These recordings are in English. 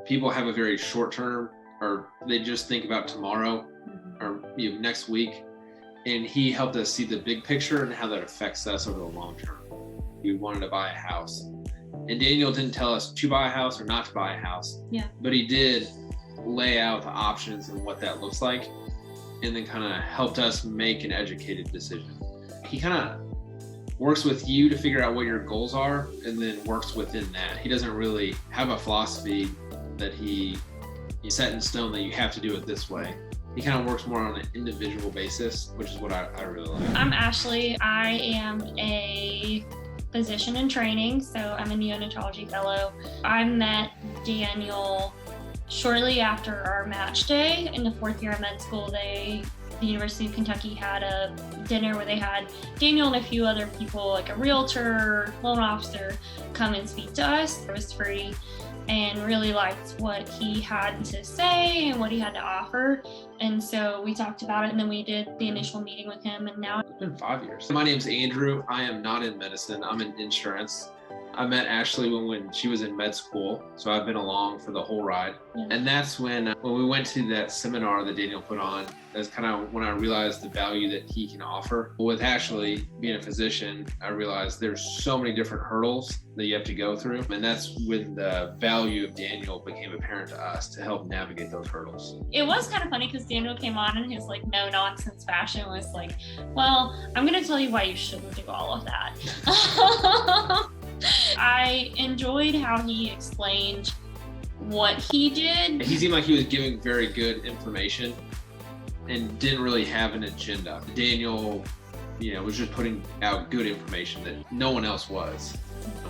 people have a very short term, or they just think about tomorrow or next week. And he helped us see the big picture and how that affects us over the long term. We wanted to buy a house. And Daniel didn't tell us to buy a house or not to buy a house. Yeah. But he did lay out the options and what that looks like, and then kind of helped us make an educated decision. He kind of works with you to figure out what your goals are, and then works within that. He doesn't really have a philosophy that he set in stone that you have to do it this way. He kind of works more on an individual basis, which is what I really like. I'm Ashley. I am a physician in training, so I'm a neonatology fellow. I met Daniel shortly after our match day in the fourth year of med school. The University of Kentucky had a dinner where they had Daniel and a few other people, like a realtor, loan officer, come and speak to us. It was free, and really liked what he had to say and what he had to offer. And so we talked about it, and then we did the initial meeting with him, and now It's been 5 years. My name's Andrew. I am not in medicine. I'm in insurance. I met Ashley when she was in med school, so I've been along for the whole ride. Yeah. And that's when we went to that seminar that Daniel put on. That's kind of when I realized the value that he can offer. With Ashley being a physician, I realized there's so many different hurdles that you have to go through. And that's when the value of Daniel became apparent to us to help navigate those hurdles. it was kind of funny because Daniel came on and his like no nonsense fashion was like, well, I'm going to tell you why you shouldn't do all of that. I enjoyed how he explained what he did. He seemed like he was giving very good information and didn't really have an agenda. Daniel, was just putting out good information that no one else was,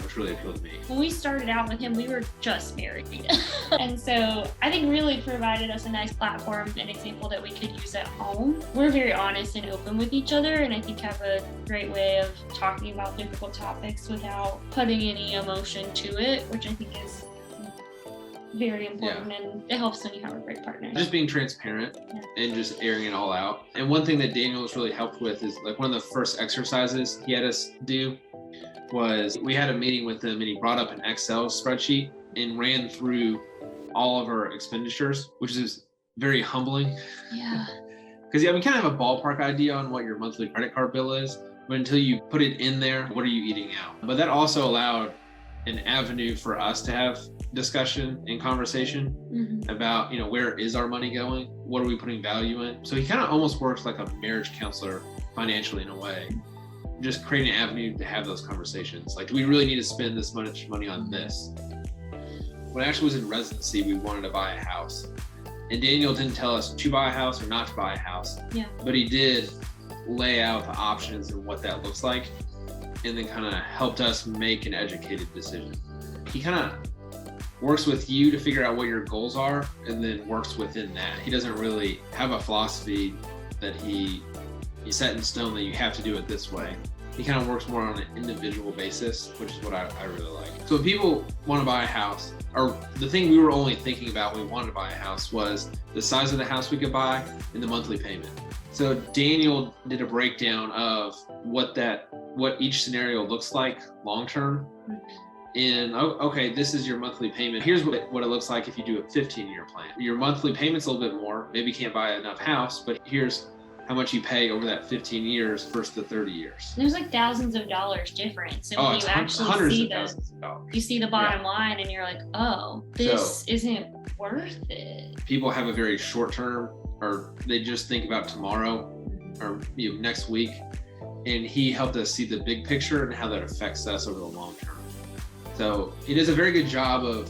which really appealed to me. When we started out with him, we were just married. And so I think really provided us a nice platform, an example that we could use at home. We're very honest and open with each other, and I think have a great way of talking about difficult topics without putting any emotion to it, which I think is very important, and it helps when you have a great partner. Just being transparent and just airing it all out. And one thing that Daniel has really helped with is like one of the first exercises he had us do was we had a meeting with him, and he brought up an Excel spreadsheet and ran through all of our expenditures, which is very humbling. Yeah. Because we kind of have a ballpark idea on what your monthly credit card bill is, but until you put it in there, what are you eating out? But that also allowed an avenue for us to have discussion and conversation about, where is our money going? What are we putting value in? So he kind of almost works like a marriage counselor financially in a way, just creating an avenue to have those conversations. Like, do we really need to spend this much money on this? When Ashley was in residency, we wanted to buy a house, and Daniel didn't tell us to buy a house or not to buy a house. Yeah. But he did lay out the options and what that looks like, and then kind of helped us make an educated decision. He kind of works with you to figure out what your goals are, and then works within that. He doesn't really have a philosophy that he set in stone that you have to do it this way. He kind of works more on an individual basis, which is what I really like. So when people want to buy a house, or the thing we were only thinking about when we wanted to buy a house was the size of the house we could buy and the monthly payment. So Daniel did a breakdown of what each scenario looks like long-term. And okay, this is your monthly payment. Here's what it looks like if you do a 15-year plan. Your monthly payment's a little bit more. Maybe you can't buy enough house, but here's how much you pay over that 15 years versus the 30 years. There's like thousands of dollars difference. And when it's you actually hundreds see of thousands of dollars. you see the bottom line, and you're like, oh, this isn't worth it. People have a very short term, or they just think about tomorrow or next week. And he helped us see the big picture and how that affects us over the long term. So he does a very good job of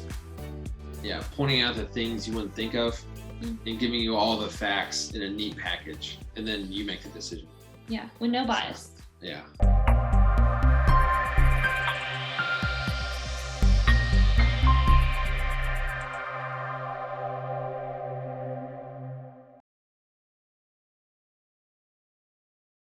pointing out the things you wouldn't think of and giving you all the facts in a neat package, and then you make the decision. Yeah, with no bias. Yeah.